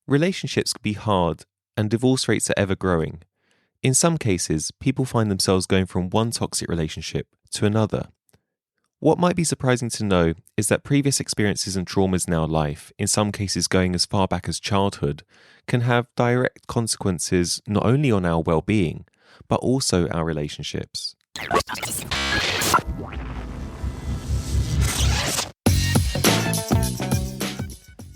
Relationships can be hard, and divorce rates are ever growing. In some cases, people find themselves going from one toxic relationship to another. What might be surprising to know is that previous experiences and traumas in our life, in some cases going as far back as childhood, can have direct consequences not only on our well-being, but also our relationships.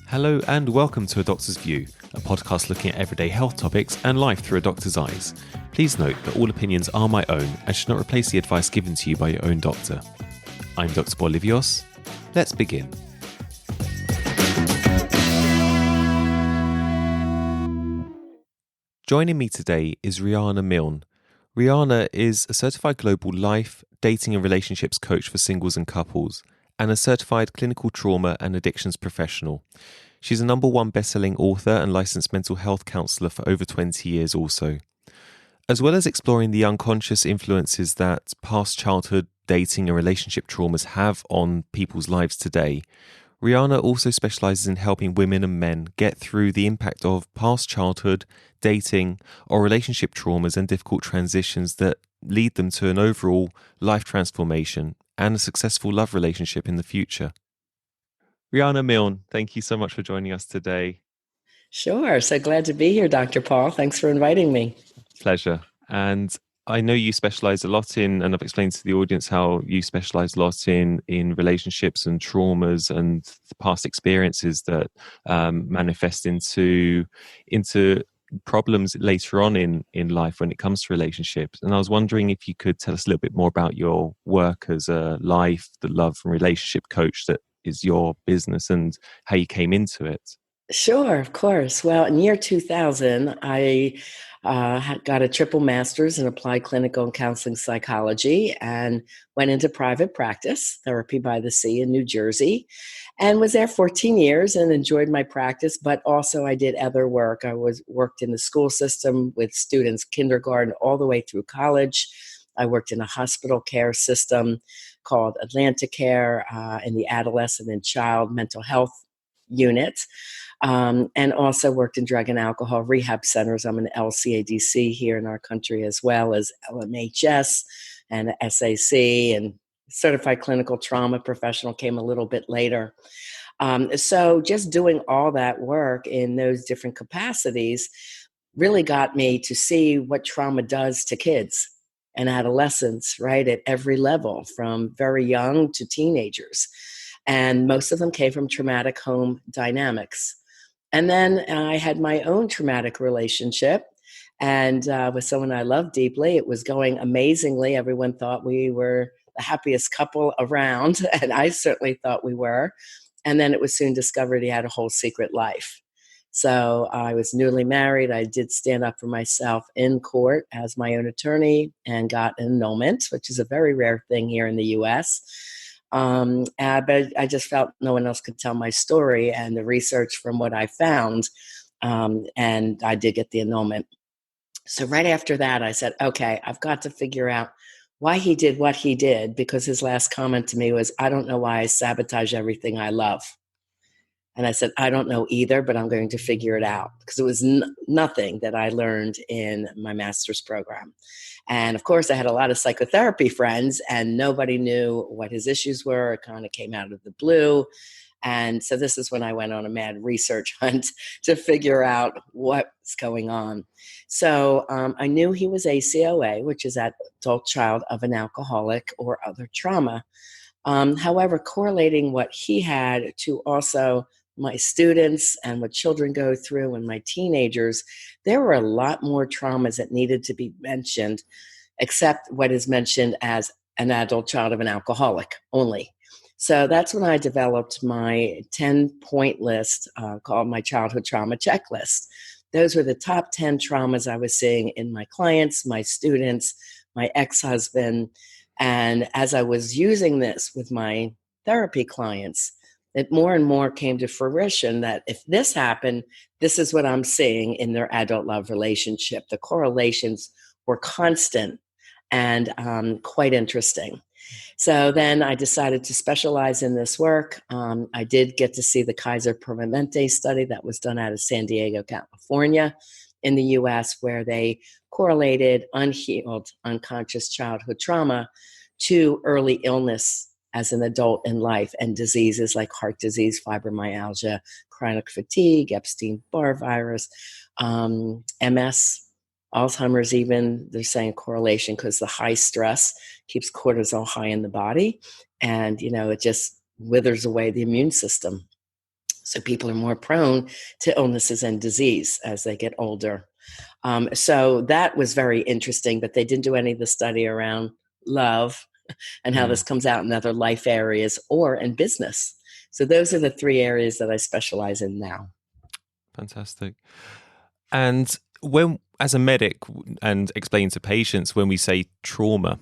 Hello and welcome to A Doctor's View, a podcast looking at everyday health topics and life through a doctor's eyes. Please note that all opinions are my own and should not replace the advice given to you by your own doctor. I'm Dr. Bolivios. Let's begin. Joining me today is Riana Milne. Riana is a certified global life, dating and relationships coach for singles and couples, and a certified clinical trauma and addictions professional. She's a #1 best-selling author and licensed mental health counsellor for over 20 years also. As well as exploring the unconscious influences that past childhood, dating and relationship traumas have on people's lives today, Riana also specialises in helping women and men get through the impact of past childhood, dating or relationship traumas and difficult transitions that lead them to an overall life transformation and a successful love relationship in the future. Riana Milne, thank you so much for joining us today. Sure. So glad to be here, Dr. Paul. Thanks for inviting me. Pleasure. And I know you specialize a lot in, and I've explained to the audience how you specialize a lot in relationships and traumas and the past experiences that manifest into problems later on in life when it comes to relationships. And I was wondering if you could tell us a little bit more about your work as a the love and relationship coach that is your business and how you came into it. Sure, of course. Well, in year 2000, I got a triple master's in applied clinical and counseling psychology and went into private practice, therapy by the sea in New Jersey, and was there 14 years and enjoyed my practice. But also I did other work. I worked in the school system with students, kindergarten all the way through college. I worked in a hospital care system called Atlantic Care in the adolescent and child mental health unit. And also worked in drug and alcohol rehab centers. I'm an LCADC here in our country, as well as LMHS and SAC, and certified clinical trauma professional came a little bit later. So just doing all that work in those different capacities really got me to see what trauma does to kids and adolescents, right, at every level, from very young to teenagers. And most of them came from traumatic home dynamics. And then I had my own traumatic relationship and with someone I loved deeply. It was going amazingly. Everyone thought we were the happiest couple around, and I certainly thought we were. And then it was soon discovered he had a whole secret life. So I was newly married. I did stand up for myself in court as my own attorney and got an annulment, which is a very rare thing here in the U.S. But I just felt no one else could tell my story and the research from what I found. And I did get the annulment. So right after that, I said, okay, I've got to figure out why he did what he did, because his last comment to me was, I don't know why I sabotage everything I love. And I said, I don't know either, but I'm going to figure it out, because it was nothing that I learned in my master's program. And of course, I had a lot of psychotherapy friends, and nobody knew what his issues were. It kind of came out of the blue. And so this is when I went on a mad research hunt to figure out what's going on. So I knew he was ACOA, which is adult child of an alcoholic or other trauma. However, correlating what he had to also my students and what children go through and my teenagers, there were a lot more traumas that needed to be mentioned, except what is mentioned as an adult child of an alcoholic only. So that's when I developed my 10-point list called my childhood trauma checklist. Those were the top 10 traumas I was seeing in my clients, my students, my ex-husband. And as I was using this with my therapy clients, it more and more came to fruition that if this happened, this is what I'm seeing in their adult love relationship. The correlations were constant and quite interesting. So then I decided to specialize in this work. I did get to see the Kaiser Permanente study that was done out of San Diego, California, in the US, where they correlated unhealed, unconscious childhood trauma to early illness as an adult in life and diseases like heart disease, fibromyalgia, chronic fatigue, Epstein-Barr virus, MS, Alzheimer's. Even they're saying correlation because the high stress keeps cortisol high in the body, and it just withers away the immune system. So people are more prone to illnesses and disease as they get older. So that was very interesting, but they didn't do any of the study around love and how this comes out in other life areas or in business. So those are the three areas that I specialize in now. Fantastic. And when, as a medic, and explain to patients, when we say trauma,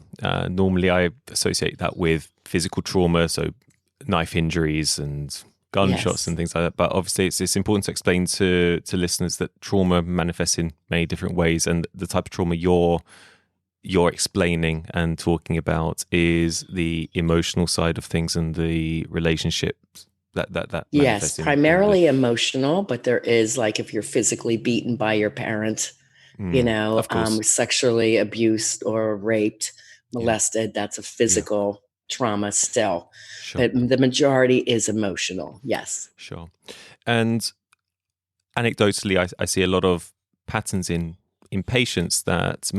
normally I associate that with physical trauma, so knife injuries and gunshots and things like that. But obviously, it's important to explain to listeners that trauma manifests in many different ways, and the type of trauma you're explaining and talking about is the emotional side of things and the relationships that Yes, manifest primarily emotional, but there is, like, if you're physically beaten by your parent, of course, sexually abused or raped, molested, that's a physical trauma still. Sure. But the majority is emotional. Yes. Sure. And anecdotally, I see a lot of patterns in patients that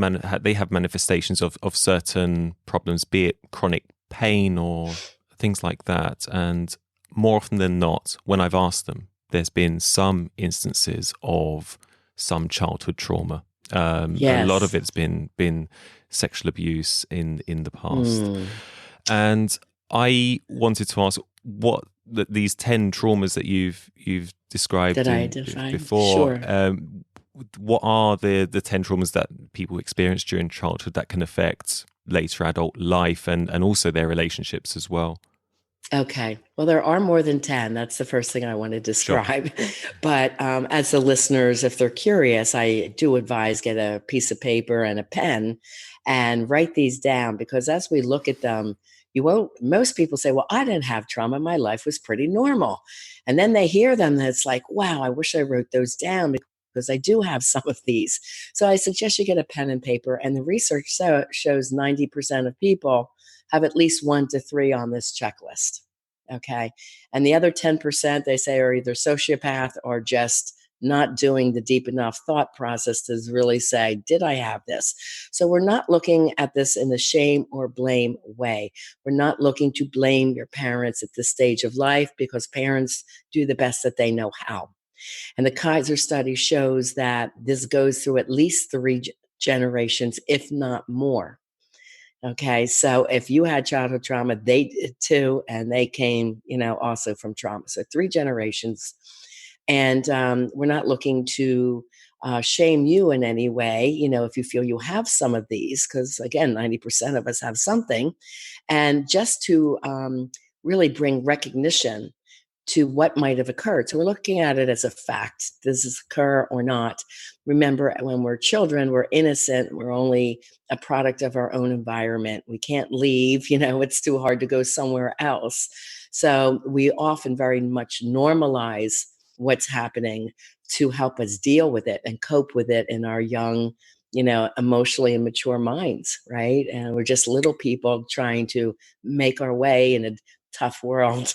they have manifestations of certain problems, be it chronic pain or things like that. And more often than not, when I've asked them, there's been some instances of some childhood trauma. A lot of it's been sexual abuse in the past. And I wanted to ask what these 10 traumas that you've described that I identified before. Sure. What are the 10 traumas that people experience during childhood that can affect later adult life and also their relationships as well? Okay. Well, there are more than 10. That's the first thing I want to describe. Sure. But as the listeners, if they're curious, I do advise get a piece of paper and a pen and write these down, because as we look at them, most people say, well, I didn't have trauma. My life was pretty normal. And then they hear them and it's like, wow, I wish I wrote those down because I do have some of these. So I suggest you get a pen and paper. And the research shows 90% of people have at least 1 to 3 on this checklist. Okay. And the other 10%, they say, are either sociopath or just not doing the deep enough thought process to really say, did I have this? So we're not looking at this in the shame or blame way. We're not looking to blame your parents at this stage of life, because parents do the best that they know how. And the Kaiser study shows that this goes through at least 3 generations, if not more. Okay, so if you had childhood trauma, they did too, and they came, also from trauma. So 3 generations. And we're not looking to shame you in any way, if you feel you have some of these, because again, 90% of us have something. And just to really bring recognition to what might have occurred. So we're looking at it as a fact. Does this occur or not? Remember, when we're children, we're innocent. We're only a product of our own environment. We can't leave. It's too hard to go somewhere else. So we often very much normalize what's happening to help us deal with it and cope with it in our young, emotionally immature minds, right? And we're just little people trying to make our way in a tough world.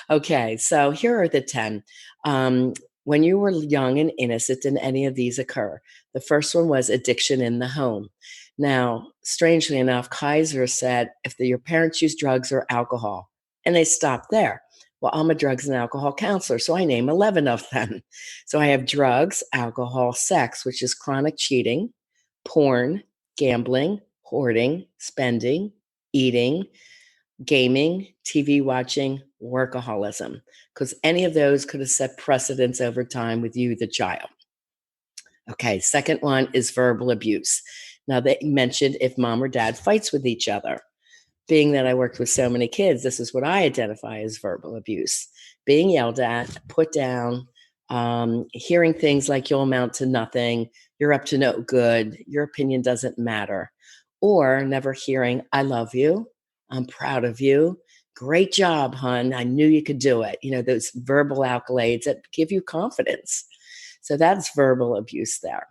Okay, so here are the 10. When you were young and innocent, did any of these occur? The first one was addiction in the home. Now, strangely enough, Kaiser said if your parents use drugs or alcohol, and they stopped there. Well, I'm a drugs and alcohol counselor, so I name 11 of them. So I have drugs, alcohol, sex, which is chronic cheating, porn, gambling, hoarding, spending, eating, gaming, TV watching, workaholism, because any of those could have set precedents over time with you, the child. Okay, second one is verbal abuse. Now, they mentioned if mom or dad fights with each other. Being that I worked with so many kids, this is what I identify as verbal abuse. Being yelled at, put down, hearing things like you'll amount to nothing, you're up to no good, your opinion doesn't matter, or never hearing I love you, I'm proud of you. Great job, hon. I knew you could do it. Those verbal accolades that give you confidence. So that's verbal abuse there.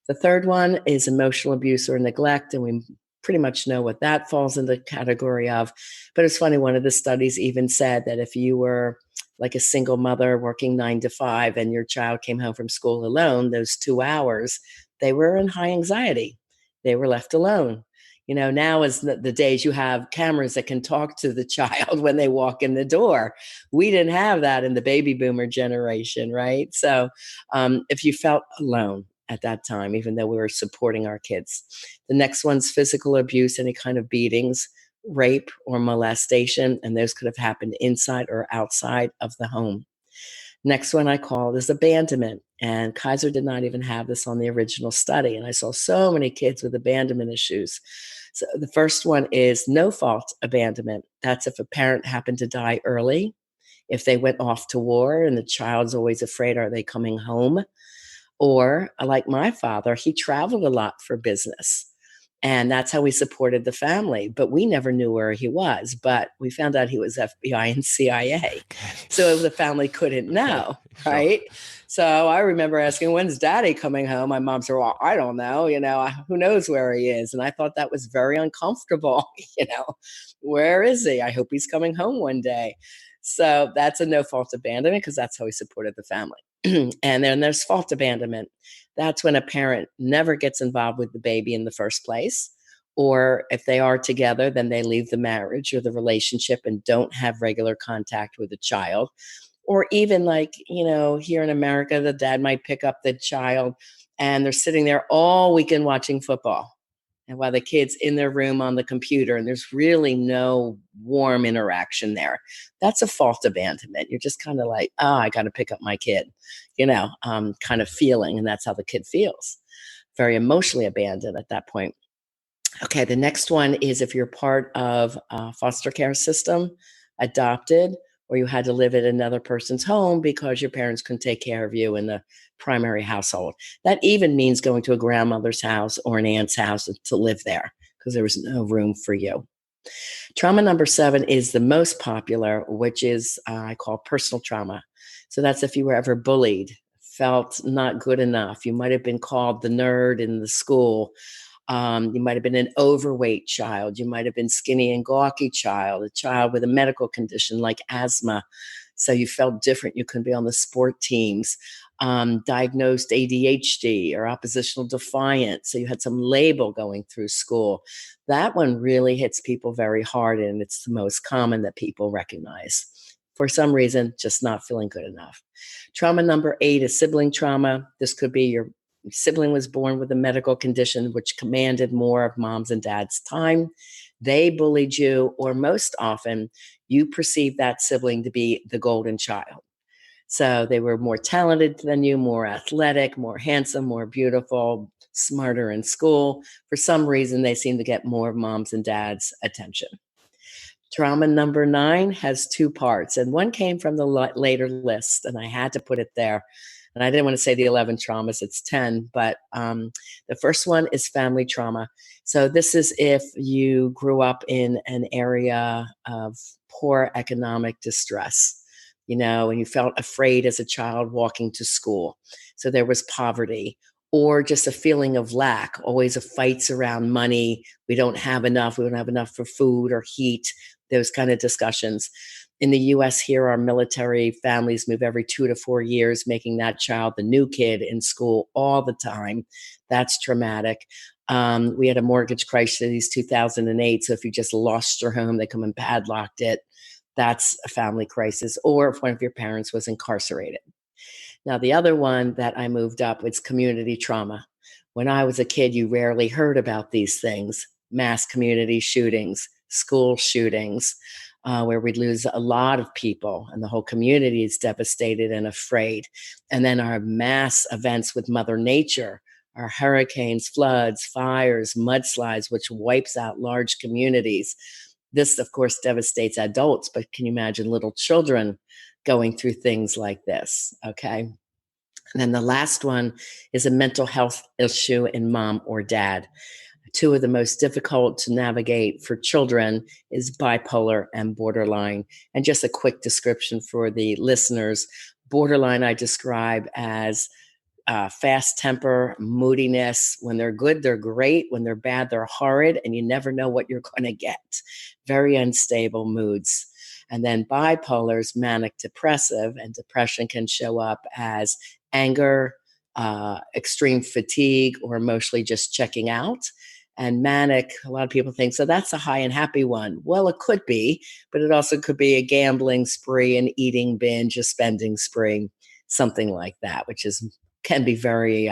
The third one is emotional abuse or neglect, and we pretty much know what that falls in the category of. But it's funny, one of the studies even said that if you were like a single mother working 9 to 5 and your child came home from school alone, those 2 hours, they were in high anxiety. They were left alone. Now is the days you have cameras that can talk to the child when they walk in the door. We didn't have that in the baby boomer generation, right? So if you felt alone at that time, even though we were supporting our kids. The next one's physical abuse, any kind of beatings, rape, or molestation, and those could have happened inside or outside of the home. Next one I called is abandonment. And Kaiser did not even have this on the original study. And I saw so many kids with abandonment issues. So the first one is no fault abandonment. That's if a parent happened to die early, if they went off to war and the child's always afraid, are they coming home? Or like my father, he traveled a lot for business. And that's how we supported the family. But we never knew where he was. But we found out he was FBI and CIA. Okay. So the family couldn't Okay. know, Sure. right? So I remember asking, when's daddy coming home? My mom said, well, I don't know. Who knows where he is? And I thought that was very uncomfortable. Where is he? I hope he's coming home one day. So that's a no fault abandonment because that's how we supported the family. And then there's fault abandonment. That's when a parent never gets involved with the baby in the first place. Or if they are together, then they leave the marriage or the relationship and don't have regular contact with the child. Or even like, here in America, the dad might pick up the child and they're sitting there all weekend watching football. And while the kid's in their room on the computer and there's really no warm interaction there, that's a fault abandonment. You're just kind of like, oh, I got to pick up my kid, kind of feeling. And that's how the kid feels. Very emotionally abandoned at that point. Okay, the next one is if you're part of a foster care system, adopted, or you had to live at another person's home because your parents couldn't take care of you in the primary household. That even means going to a grandmother's house or an aunt's house to live there because there was no room for you. Trauma number 7 is the most popular, which is I call personal trauma. So that's if you were ever bullied, felt not good enough. You might have been called the nerd in the school. You might have been an overweight child. You might have been skinny and gawky child, a child with a medical condition like asthma. So you felt different. You couldn't be on the sport teams. Diagnosed ADHD or oppositional defiant. So you had some label going through school. That one really hits people very hard, and it's the most common that people recognize. For some reason, just not feeling good enough. Trauma number 8 is sibling trauma. This could be your sibling was born with a medical condition which commanded more of mom's and dad's time. They bullied you, or most often, you perceived that sibling to be the golden child. So they were more talented than you, more athletic, more handsome, more beautiful, smarter in school. For some reason, they seem to get more of mom's and dad's attention. Trauma number 9 has 2 parts, and one came from the later list, and I had to put it there. And I didn't want to say the 11 traumas, it's 10, but the first one is family trauma. So this is if you grew up in an area of poor economic distress, and you felt afraid as a child walking to school. So there was poverty or just a feeling of lack, always a fights around money. We don't have enough. We don't have enough for food or heat, those kind of discussions. In the US here, our military families move every 2 to 4 years, making that child the new kid in school all the time. That's traumatic. We had a mortgage crisis 2008. So if you just lost your home, they come and padlocked it. That's a family crisis. Or if one of your parents was incarcerated. Now, the other one that I moved up was community trauma. When I was a kid, you rarely heard about these things: mass community shootings, school shootings, where we'd lose a lot of people and the whole community is devastated and afraid. And then our mass events with Mother Nature, our hurricanes, floods, fires, mudslides, which wipes out large communities. This, of course, devastates adults, but can you imagine little children going through things like this? Okay. And then the last one is a mental health issue in mom or dad. two of the most difficult to navigate for children is bipolar and borderline. And just a quick description for the listeners: borderline I describe as fast temper, moodiness. When they're good, they're great. When they're bad, they're horrid, and you never know what you're going to get. Very unstable moods. And then bipolar's manic depressive, and depression can show up as anger, extreme fatigue, or emotionally just checking out. And manic, a lot of people think, so that's a high and happy one. Well, it could be, but it also could be a gambling spree, an eating binge, a spending spree, something like that, which can be very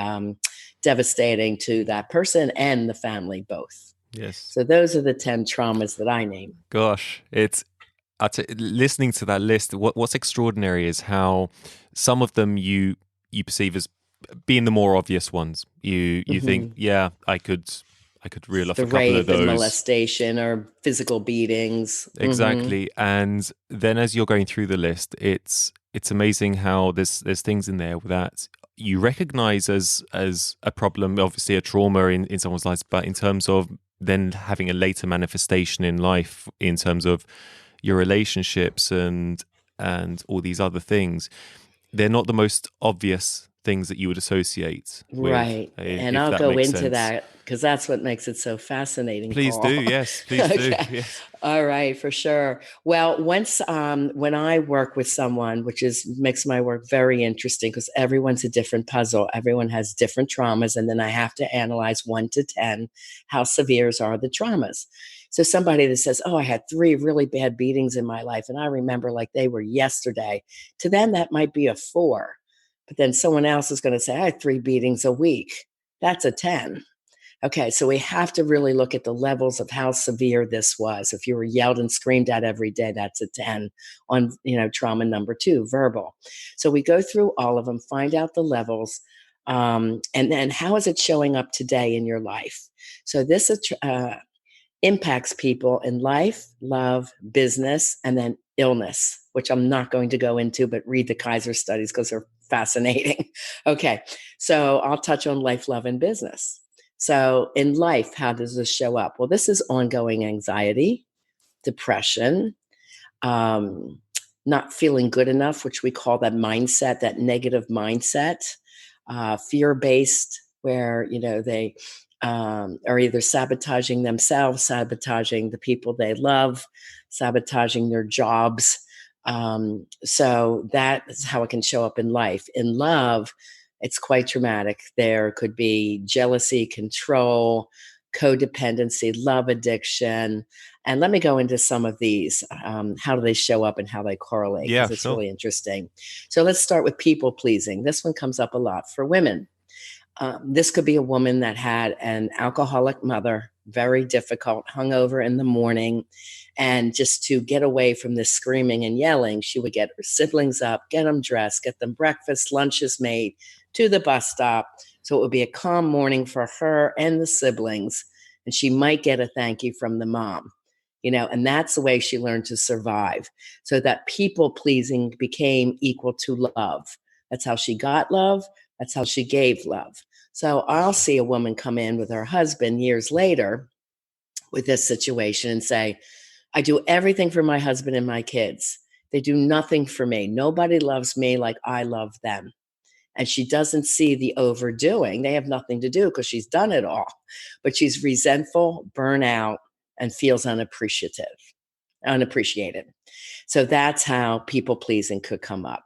devastating to that person and the family both. Yes. So those are the 10 traumas that I name. Gosh, listening to that list. What's extraordinary is how some of them you perceive as being the more obvious ones. You think, yeah, I could reel off The a couple of rape and those. molestation or physical beatings. Exactly. And then as you're going through the list, it's amazing how there's things in there that you recognize as a problem, obviously a trauma in someone's life, but in terms of then having a later manifestation in life, in terms of your relationships and all these other things, they're not the most obvious things that you would associate with, Right. And if I'll that go makes into sense. that because that's what makes it so fascinating, Please do. Paul. Yes, please do. Okay. Yes. All right, for sure. Well, once when I work with someone, which makes my work very interesting because everyone's a different puzzle. Everyone has different traumas, and then I have to analyze 1 to 10 how severe are the traumas. So somebody that says, "Oh, I had 3 really bad beatings in my life, and I remember like they were yesterday," to them that might be a 4. But then someone else is going to say, "I had 3 beatings a week." That's a 10. Okay, so we have to really look at the levels of how severe this was. If you were yelled and screamed at every day, that's a 10 on, trauma number 2, verbal. So we go through all of them, find out the levels, and then how is it showing up today in your life? So this impacts people in life, love, business, and then illness, which I'm not going to go into, but read the Kaiser studies because they're fascinating. Okay, so I'll touch on life, love, and business. So in life, how does this show up? Well, this is ongoing anxiety, depression, um, not feeling good enough, which we call that mindset, that negative mindset, fear based, where they are either sabotaging themselves, sabotaging the people they love, sabotaging their jobs. So that is how it can show up in life. In love, it's quite traumatic. There could be jealousy, control, codependency, love addiction. And let me go into some of these. How do they show up and how they correlate? Yeah, Because it's sure. really interesting. So let's start with people pleasing. This one comes up a lot for women. This could be a woman that had an alcoholic mother, very difficult, hungover in the morning. And just to get away from this screaming and yelling, she would get her siblings up, get them dressed, get them breakfast, lunches made to the bus stop. So it would be a calm morning for her and the siblings. And she might get a thank you from the mom, and that's the way she learned to survive. So that people pleasing became equal to love. That's how she got love. That's how she gave love. So I'll see a woman come in with her husband years later with this situation and say, I do everything for my husband and my kids. They do nothing for me. Nobody loves me like I love them. And she doesn't see the overdoing. They have nothing to do because she's done it all. But she's resentful, burnout, and feels unappreciated. So that's how people pleasing could come up.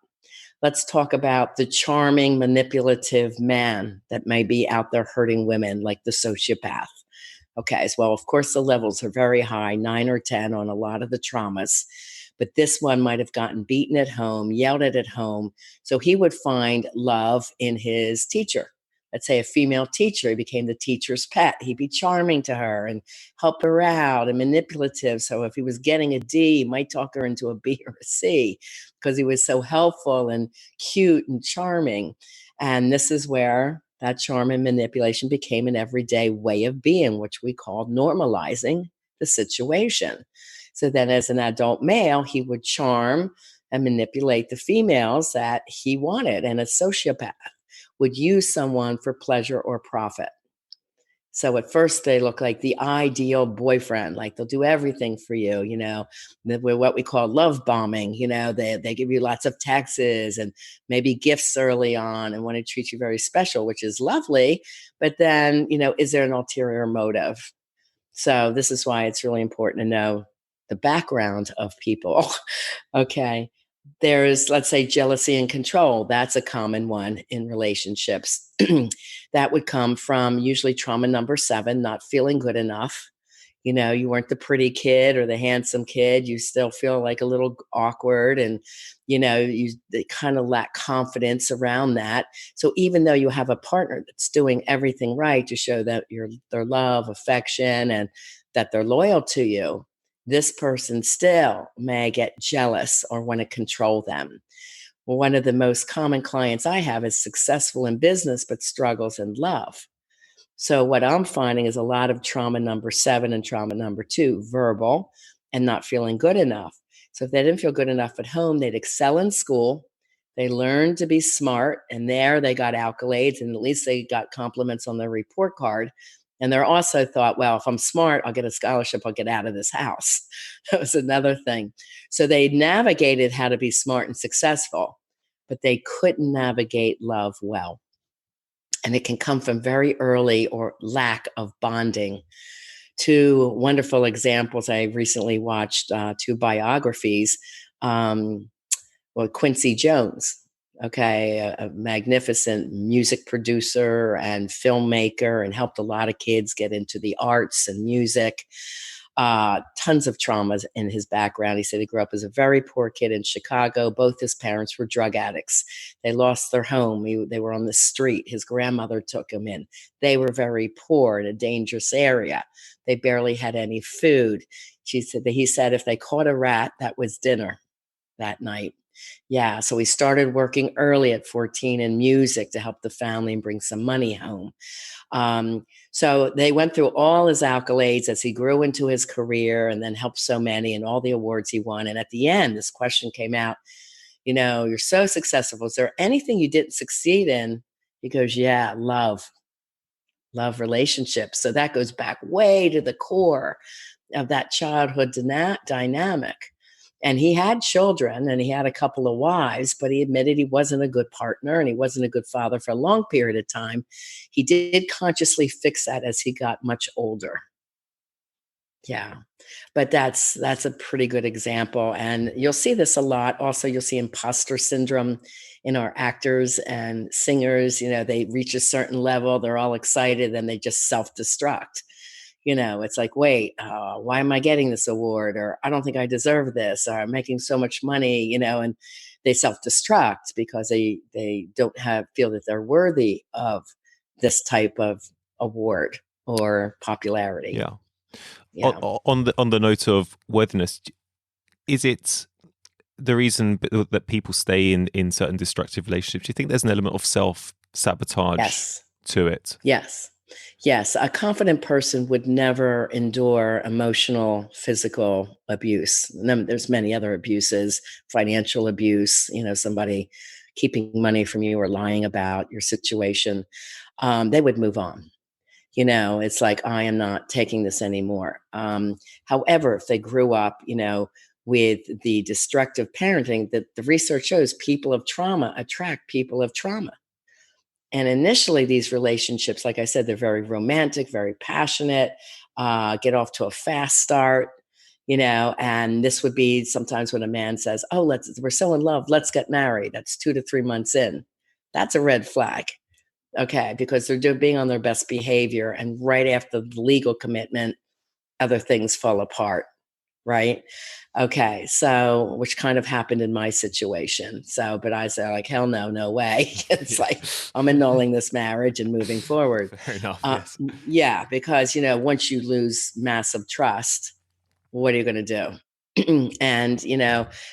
Let's talk about the charming, manipulative man that may be out there hurting women, like the sociopath. Okay, as well, of course, the levels are very high, 9 or 10 on a lot of the traumas. But this one might have gotten beaten at home, yelled at home. So he would find love in his teacher. Let's say a female teacher, he became the teacher's pet. He'd be charming to her and help her out and manipulative. So if he was getting a D, he might talk her into a B or a C because he was so helpful and cute and charming. And this is where that charm and manipulation became an everyday way of being, which we called normalizing the situation. So then, as an adult male, he would charm and manipulate the females that he wanted. And a sociopath would use someone for pleasure or profit. So at first they look like the ideal boyfriend, like they'll do everything for you, we're what we call love bombing. They give you lots of texts and maybe gifts early on and want to treat you very special, which is lovely. But then, is there an ulterior motive? So this is why it's really important to know the background of people. Okay. There's, let's say, jealousy and control. That's a common one in relationships. That would come from usually trauma number 7, not feeling good enough. You weren't the pretty kid or the handsome kid. You still feel like a little awkward, and you kind of lack confidence around that. So even though you have a partner that's doing everything right to show that their love, affection, and that they're loyal to you, this person still may get jealous or want to control them. One of the most common clients I have is successful in business but struggles in love. So what I'm finding is a lot of trauma number 7 and trauma number 2, verbal and not feeling good enough. So if they didn't feel good enough at home, they'd excel in school. They learned to be smart, and there they got accolades, and at least they got compliments on their report card. And they're also thought, well, if I'm smart, I'll get a scholarship, I'll get out of this house. That was another thing. So they navigated how to be smart and successful, but they couldn't navigate love well. And it can come from very early or lack of bonding. Two wonderful examples. I recently watched 2 biographies. Quincy Jones, okay, a magnificent music producer and filmmaker, and helped a lot of kids get into the arts and music. Tons of traumas in his background. He said he grew up as a very poor kid in Chicago. Both his parents were drug addicts. They lost their home. They were on the street. His grandmother took him in. They were very poor in a dangerous area. They barely had any food. He said if they caught a rat, that was dinner that night. Yeah, so he started working early at 14 in music to help the family and bring some money home. So they went through all his accolades as he grew into his career, and then helped so many and all the awards he won. And at the end, this question came out, you're so successful. Is there anything you didn't succeed in? He goes, yeah, love relationships. So that goes back way to the core of that childhood dynamic. And he had children and he had a couple of wives, but he admitted he wasn't a good partner and he wasn't a good father for a long period of time. He did consciously fix that as he got much older. Yeah. But that's a pretty good example. And you'll see this a lot. Also, you'll see imposter syndrome in our actors and singers. They reach a certain level, they're all excited, and they just self-destruct. It's like, wait, why am I getting this award? Or I don't think I deserve this, or I'm making so much money, and they self-destruct because they don't feel that they're worthy of this type of award or popularity. Yeah. Yeah. On the note of worthiness, is it the reason that people stay in certain destructive relationships? Do you think there's an element of self-sabotage Yes. to it? Yes. A confident person would never endure emotional, physical abuse. And then there's many other abuses, financial abuse, somebody keeping money from you or lying about your situation. They would move on. It's like, I am not taking this anymore. However, if they grew up, with the destructive parenting, that the research shows people of trauma attract people of trauma. And initially, these relationships, like I said, they're very romantic, very passionate, get off to a fast start, and this would be sometimes when a man says, oh, we're so in love, let's get married. That's 2 to 3 months in. That's a red flag. Okay, because they're being on their best behavior. And right after the legal commitment, other things fall apart. Right. Okay. So, which kind of happened in my situation. So, but I said, like, hell no, no way. It's like, I'm annulling this marriage and moving forward. Fair enough. Yes. Yeah. Because, once you lose massive trust, what are you going to do? And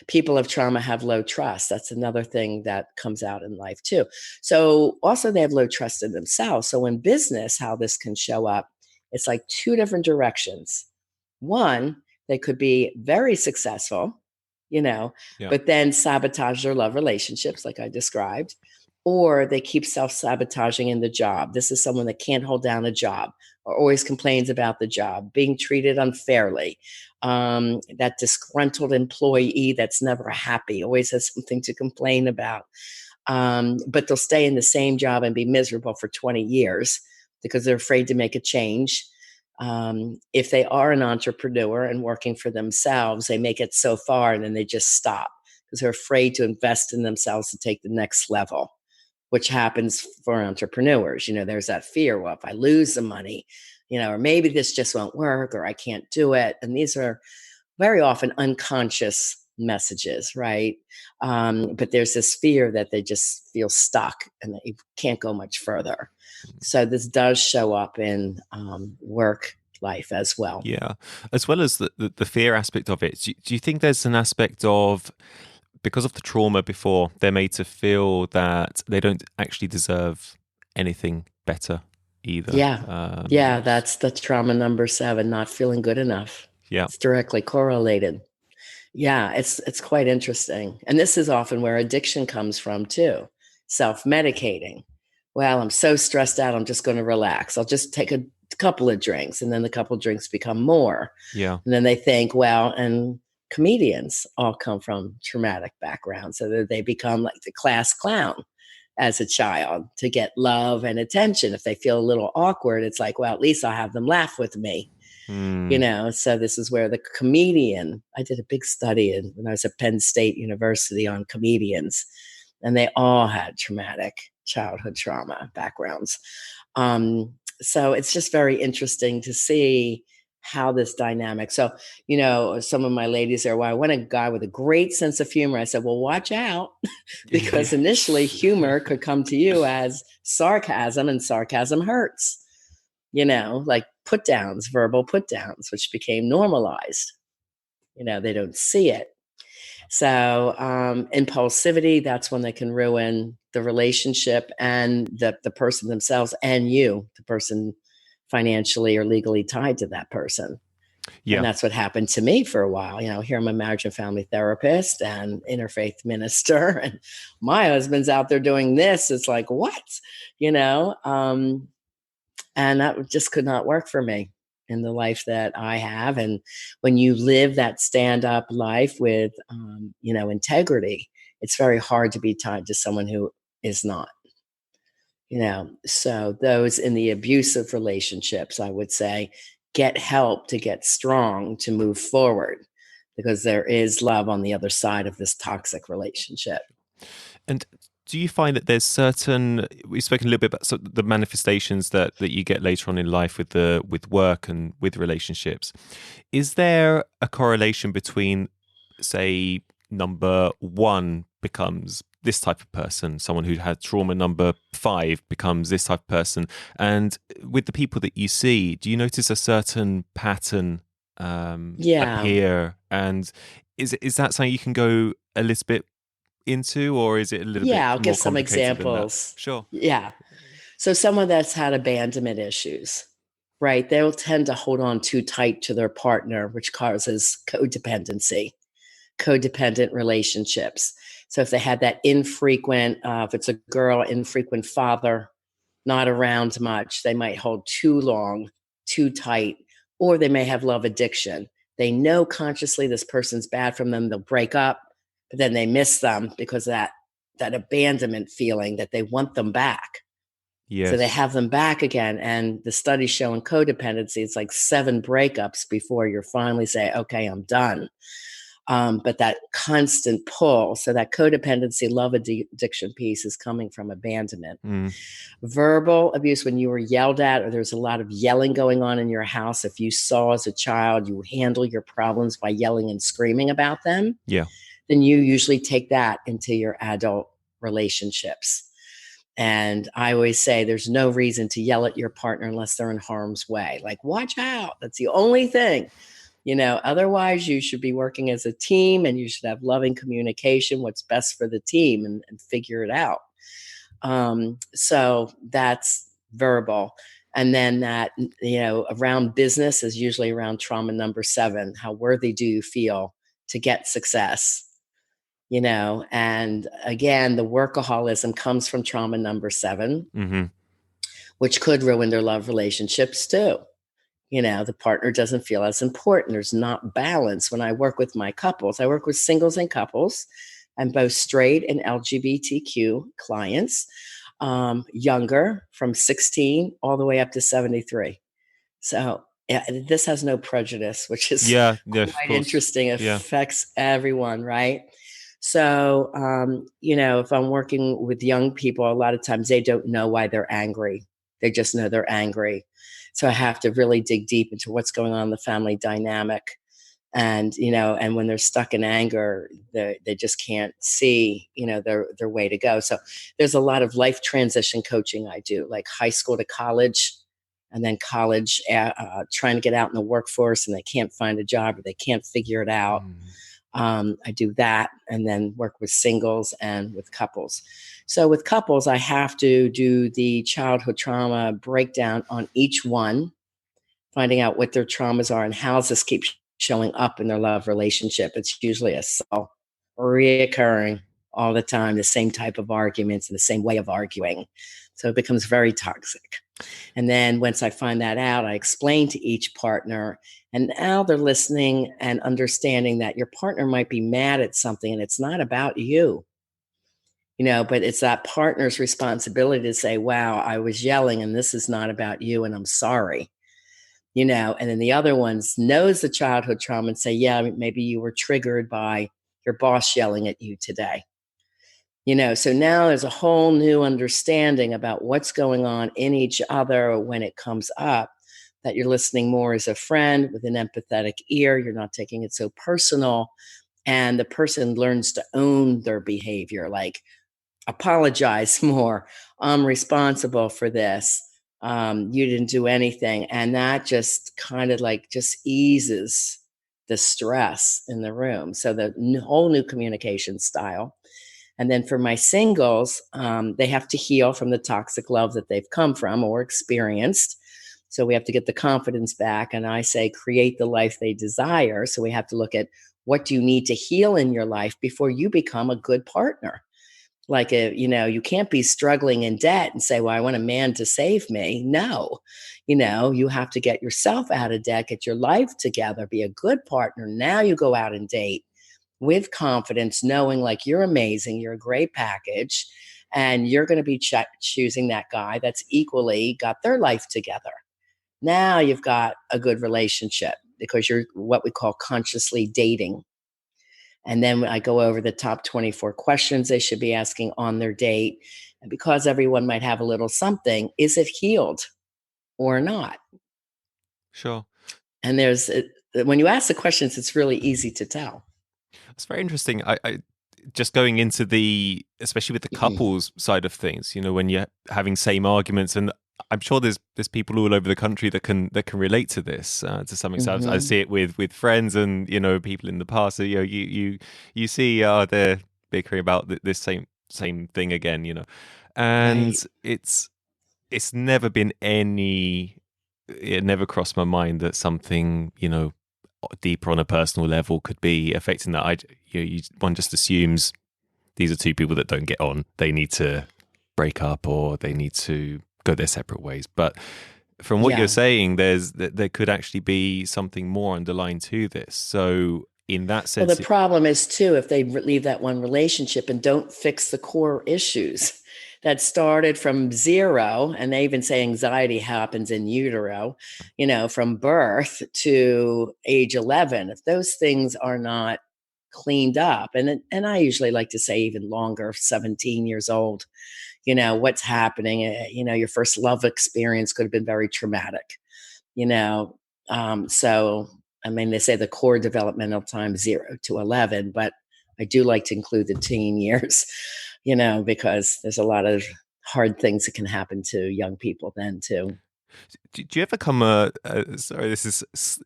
people of trauma have low trust. That's another thing that comes out in life too. So also they have low trust in themselves. So in business, how this can show up, it's like 2 different directions. One, they could be very successful, Yeah. but then sabotage their love relationships like I described. or they keep self-sabotaging in the job. This is someone that can't hold down a job or always complains about the job, being treated unfairly. That disgruntled employee that's never happy, always has something to complain about. But they'll stay in the same job and be miserable for 20 years because they're afraid to make a change. If they are an entrepreneur and working for themselves, they make it so far and then they just stop because they're afraid to invest in themselves to take the next level, which happens for entrepreneurs. There's that fear, well, if I lose the money, or maybe this just won't work, or I can't do it. And these are very often unconscious messages, right? But there's this fear that they just feel stuck and that you can't go much further. So this does show up in work life as well. Yeah, as well as the fear aspect of it. Do you think there's an aspect of, because of the trauma before, they're made to feel that they don't actually deserve anything better either? Yeah. Yeah, that's the trauma number 7, not feeling good enough. Yeah. It's directly correlated. Yeah, it's quite interesting. And this is often where addiction comes from too. Self-medicating. Well, I'm so stressed out, I'm just going to relax. I'll just take a couple of drinks, and then the couple of drinks become more. Yeah. And then they think, well, and comedians all come from traumatic backgrounds, so that they become like the class clown as a child to get love and attention. If they feel a little awkward, it's like, well, at least I'll have them laugh with me. So this is where the comedian, I did a big study when I was at Penn State University on comedians, and they all had traumatic childhood trauma backgrounds. So it's just very interesting to see how this dynamic. So, some of my ladies are, well, I want a guy with a great sense of humor. I said, well, watch out, because initially humor could come to you as sarcasm, and sarcasm hurts. Like put downs, verbal put downs, which became normalized. They don't see it. So impulsivity, that's when they can ruin the relationship and the person themselves, and you, the person financially or legally tied to that person. Yeah. And that's what happened to me for a while. Here I'm a marriage and family therapist and interfaith minister, and my husband's out there doing this. It's like, what? And that just could not work for me in the life that I have. And when you live that stand-up life with, integrity, it's very hard to be tied to someone who is not. So those in the abusive relationships, I would say, get help to get strong to move forward, because there is love on the other side of this toxic relationship. And do you find that there's certain, we've spoken a little bit about the manifestations that you get later on in life with work and with relationships. Is there a correlation between, say, number 1 becomes this type of person, someone who had trauma, number 5 becomes this type of person? And with the people that you see, do you notice a certain pattern appear? And is that something you can go a little bit into, or is it a little bit I'll more give some complicated than that? examples. Sure. Yeah. So someone that's had abandonment issues, right? They'll tend to hold on too tight to their partner, which causes codependent relationships. So if they had that infrequent, if it's a girl, infrequent father, not around much, they might hold too long, too tight, or they may have love addiction. They know consciously this person's bad from them. They'll break up, but then they miss them because of that abandonment feeling that they want them back. Yes. So they have them back again. And the studies show in codependency, it's like 7 breakups before you're finally say, okay, I'm done. But that constant pull, so that codependency, love addiction piece is coming from abandonment. Verbal abuse, when you were yelled at or there's a lot of yelling going on in your house, if you saw as a child you handle your problems by yelling and screaming about them, then you usually take that into your adult relationships. And I always say there's no reason to yell at your partner unless they're in harm's way. Like, watch out. That's the only thing. Otherwise you should be working as a team, and you should have loving communication, what's best for the team, and figure it out. So that's verbal. And then that, around business is usually around trauma number 7. How worthy do you feel to get success? And again, the workaholism comes from trauma number 7, Mm-hmm. which could ruin their love relationships too. The partner doesn't feel as important. There's not balance. When I work with my couples, I work with singles and couples and both straight and LGBTQ clients, younger from 16 all the way up to 73. So yeah, this has no prejudice, which is Yeah, yeah, of quite course. interesting. It Yeah. affects everyone, right? So, if I'm working with young people, a lot of times they don't know why they're angry. They just know they're angry. So I have to really dig deep into what's going on in the family dynamic. And when they're stuck in anger, they just can't see, their way to go. So there's a lot of life transition coaching I do, like high school to college, and then college, trying to get out in the workforce and they can't find a job or they can't figure it out. Mm. I do that and then work with singles and with couples. So with couples, I have to do the childhood trauma breakdown on each one, finding out what their traumas are and how this keeps showing up in their love relationship. It's usually a cycle, reoccurring all the time, the same type of arguments and the same way of arguing. So it becomes very toxic. And then once I find that out, I explain to each partner. And now they're listening and understanding that your partner might be mad at something and it's not about you, but it's that partner's responsibility to say, wow, I was yelling and this is not about you and I'm sorry. And then the other ones knows the childhood trauma and say, yeah, maybe you were triggered by your boss yelling at you today. So now there's a whole new understanding about what's going on in each other when it comes up, that you're listening more as a friend with an empathetic ear. You're not taking it so personal. And the person learns to own their behavior, like apologize more. I'm responsible for this. You didn't do anything. And that just kind of like just eases the stress in the room. So the whole new communication style. And then for my singles, they have to heal from the toxic love that they've come from or experienced. So we have to get the confidence back. And I say, create the life they desire. So we have to look at what do you need to heal in your life before you become a good partner. Like, you can't be struggling in debt and say, well, I want a man to save me. No, you have to get yourself out of debt, get your life together, be a good partner. Now you go out and date with confidence, knowing like you're amazing, you're a great package, and you're going to be choosing that guy that's equally got their life together. Now you've got a good relationship because you're what we call consciously dating. And then I go over the top 24 questions they should be asking on their date. And because everyone might have a little something, is it healed or not? Sure. And when you ask the questions, it's really easy to tell. It's very interesting. I just going into especially with the couples side of things, when you're having same arguments, and I'm sure there's people all over the country that can relate to this to some extent. I Mm-hmm. see it with friends and people in the past. So, you see they're bickering about this same thing again, and Right. it's never been it never crossed my mind that something deeper on a personal level could be affecting that. One just assumes these are two people that don't get on. They need to break up or they need to go their separate ways. But from what you're Yeah. saying, there could actually be something more underlying to this. So in that Well, the sense, problem is too, if they leave that one relationship and don't fix the core issues that started from zero, and they even say anxiety happens in utero, from birth to age 11. If those things are not cleaned up, and I usually like to say even longer, 17 years old, what's happening. Your first love experience could have been very traumatic, you know. So, I mean, they say the core developmental time 0 to 11, but I do like to include the teen years, because there's a lot of hard things that can happen to young people then too. do you ever come sorry, this is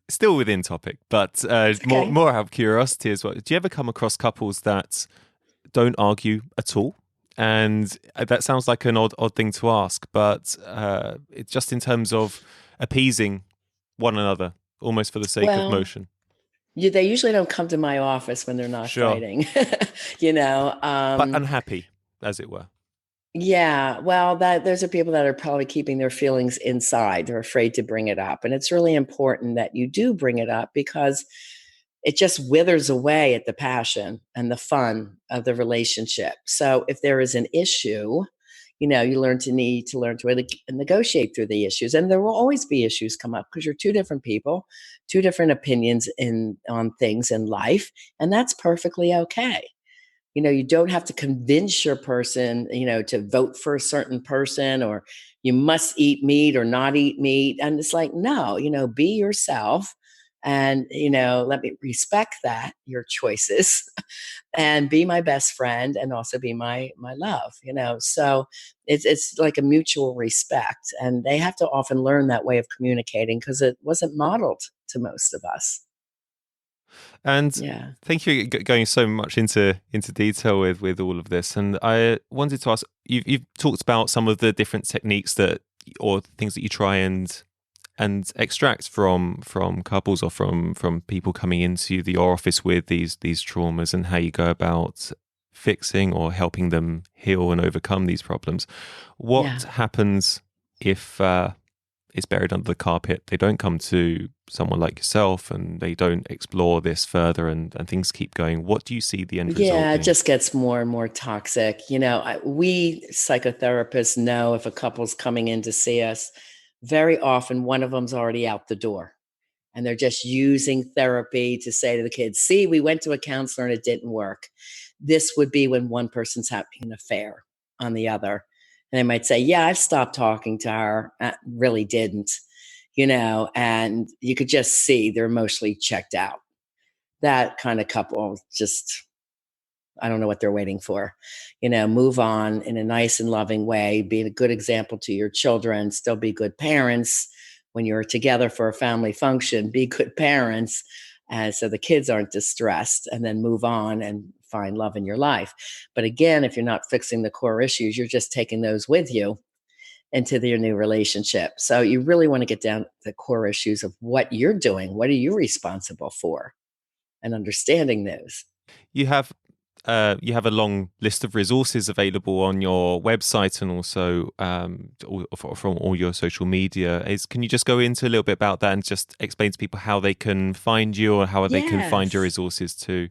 still within topic, but It's more okay. more out of curiosity as well. Do you ever come across couples that don't argue at all? And that sounds like an odd thing to ask, but it's just in terms of appeasing one another, almost for the sake of Well, motion. They usually don't come to my office when they're not Sure. fighting, you know. But unhappy, as it were. Yeah, well, that those are people that are probably keeping their feelings inside. They're afraid to bring it up. And it's really important that you do bring it up because it just withers away at the passion and the fun of the relationship. So if there is an issue, you need to learn to negotiate through the issues. And there will always be issues come up because you're two different people, two different opinions in on things in life, and that's perfectly okay. You don't have to convince your person, to vote for a certain person, or you must eat meat or not eat meat. And it's like, no, be yourself. And, let me respect that, your choices, and be my best friend and also be my love, So it's like a mutual respect. And they have to often learn that way of communicating because it wasn't modeled to most of us. And Yeah. thank you for going so much into detail with all of this. And I wanted to ask, you've talked about some of the different techniques that or things that you try and extract from couples or from people coming into your office with these traumas, and how you go about fixing or helping them heal and overcome these problems. What Yeah. happens if it's buried under the carpet? They don't come to someone like yourself and they don't explore this further, and things keep going. What do you see the end result Yeah, it being? just gets more and more toxic. We psychotherapists know if a couple's coming in to see us, very often one of them's already out the door and they're just using therapy to say to the kids, see, we went to a counselor and it didn't work. This would be when one person's having an affair on the other. And they might say, yeah, I've stopped talking to her. I really didn't, and you could just see they're emotionally checked out. That kind of couple just, I don't know what they're waiting for. Move on in a nice and loving way, be a good example to your children, still be good parents. When you're together for a family function, be good parents. So the kids aren't distressed, and then move on and find love in your life. But again, if you're not fixing the core issues, you're just taking those with you into your new relationship. So you really want to get down to the core issues of what you're doing. What are you responsible for? And understanding those. You have a long list of resources available on your website, and also from all your social media. Can you just go into a little bit about that and just explain to people how they can find you or how they can find your Yes. resources too?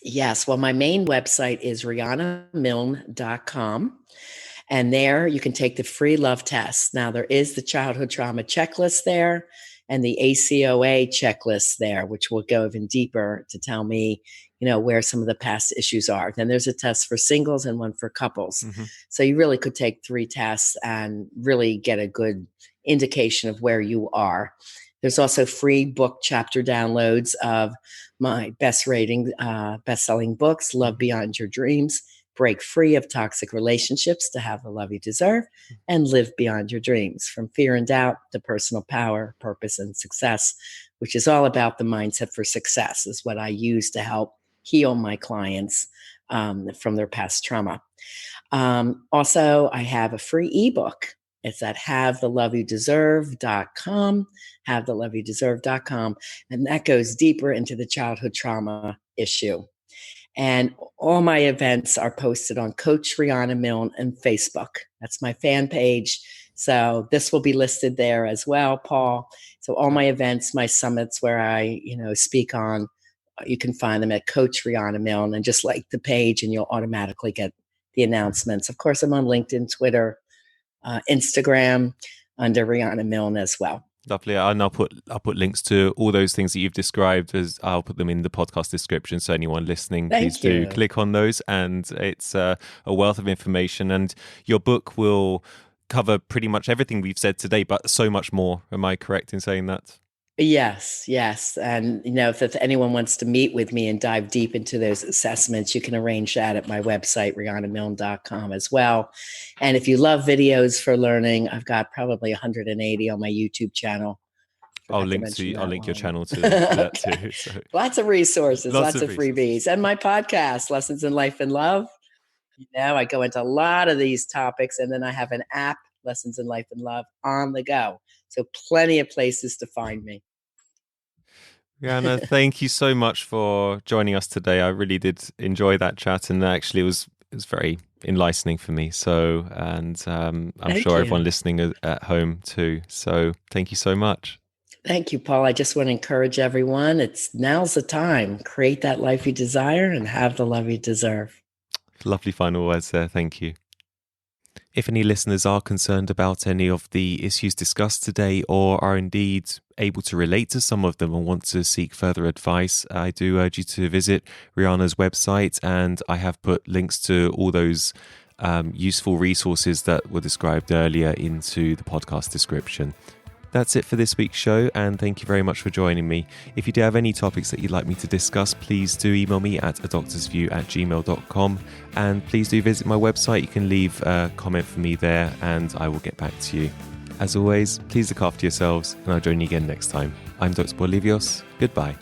Yes. Well, my main website is rianamilne.com. And there you can take the free love test. Now, there is the childhood trauma checklist there and the ACOA checklist there, which will go even deeper to tell me, where some of the past issues are. Then there's a test for singles and one for couples. Hmm. So you really could take 3 tests and really get a good indication of where you are. There's also free book chapter downloads of my best-selling books, Love Hmm. Beyond Your Dreams, Break Free of Toxic Relationships to Have the Love You Deserve, and Live Beyond Your Dreams, From Fear and Doubt to Personal Power, Purpose, and Success, which is all about the mindset for success, is what I use to help heal my clients from their past trauma. Also, I have a free ebook. It's at havethelove-you-deserve.com, havethelove-you-deserve.com, and that goes deeper into the childhood trauma issue. And all my events are posted on Coach Riana Milne and Facebook. That's my fan page. So this will be listed there as well, Paul. So all my events, my summits where I, speak on, you can find them at Coach Riana Milne, and just like the page and you'll automatically get the announcements. Of course, I'm on LinkedIn, Twitter, Instagram under Riana Milne as well. Lovely, and I'll put links to all those things that you've described. As I'll put them in the podcast description, so anyone listening, please Thank do you. click on those. And it's a wealth of information. And your book will cover pretty much everything we've said today, but so much more. Am I correct in saying that? Yes, yes. And, if anyone wants to meet with me and dive deep into those assessments, you can arrange that at my website, rianamilne.com as well. And if you love videos for learning, I've got probably 180 on my YouTube channel. Forgot to mention I'll that link your one. channel to that Okay. too. So Lots of resources, lots lots of of resources. freebies. And my podcast, Lessons in Life and Love. I go into a lot of these topics, and then I have an app, Lessons in Life and Love, on the go. So plenty of places to find me. Rihanna, thank you so much for joining us today. I really did enjoy that chat, and actually, it was very enlightening for me. So, and I'm Thank sure you. everyone listening at home too. So, thank you so much. Thank you, Paul. I just want to encourage everyone. Now's the time. Create that life you desire and have the love you deserve. Lovely final words there. Thank you. If any listeners are concerned about any of the issues discussed today, or are indeed able to relate to some of them and want to seek further advice, I do urge you to visit Rihanna's website, and I have put links to all those useful resources that were described earlier into the podcast description. That's it for this week's show, and thank you very much for joining me. If you do have any topics that you'd like me to discuss, please do email me at adoctorsview@gmail.com, and please do visit my website. You can leave a comment for me there, and I will get back to you. As always, please look after yourselves, and I'll join you again next time. I'm Dr. Bolivios. Goodbye.